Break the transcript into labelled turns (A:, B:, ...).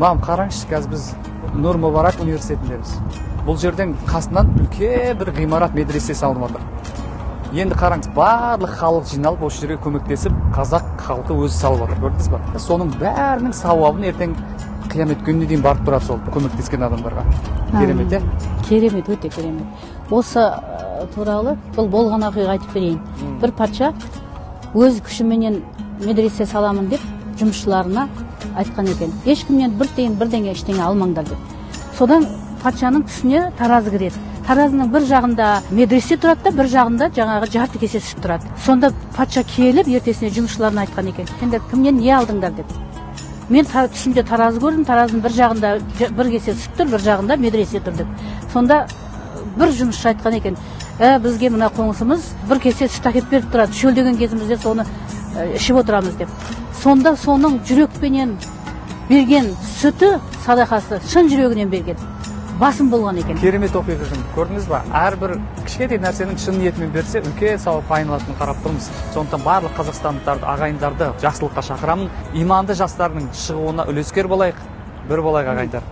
A: мам қараңызшы, қазір біз Нұр Мүбарак университетіндеміз. Бұл жерден қасынан үлкен бір ғимарат медресе салынып отыр. Енді қараңыз, барлық халық жиналып осы жерге көмектесіп, қазақ халқы өзі салып отыр, көрдіңіз ба? Соның бәрінің сауабын ертең қиямет күніне дейін барып тұрады сол көмектескен адамдарға. Керемет,
B: Керемет, өте керемет. Осы туралы бұл болған оқиға айтып берейін. Бір патша өз күшіменен медресе саламын деп жұмысшыларына айтқан екен. Ешкімнен бір тиын бірдеңе ештеңе алмаңдар деп. Содан патшаның түсіне таразы кіреді. Таразының бір жағында медресе тұрады да, бір жағында жаңағы жарты кесе сүт тұрады. Сонда патша келіп ертесіне жұмысшыларына айтқан екен. Сендер кімнен не алдыңдар деп. Мен түсімде таразы көрдім, таразының бір жағында бір кесе сүт тұр, бір жағында медресе тұр деп. Сонда бір жұмысшы айтқан екен, бізге мына қоңысымыз бір кесе сүт әкеліп беріп тұрады, шөлдеген кезімізде соны ішіп отырамыз деп. Сонда соның жүрекпенен берген сүті, садақасы шын жүрегінен берген. Басым болған екен.
A: Керемет оқиға, көрдіңіз ба? Әрбір кішкентай нәрсенің шын ниетімен берсе, үлкен сауап айналатынын қарап тұрмыз. Сондықтан барлық қазақстандықтарды, ағайындарды жақсылыққа шақырамын. Иманды жастардың шығуына үлескер болайық, бір болайық ағайындар.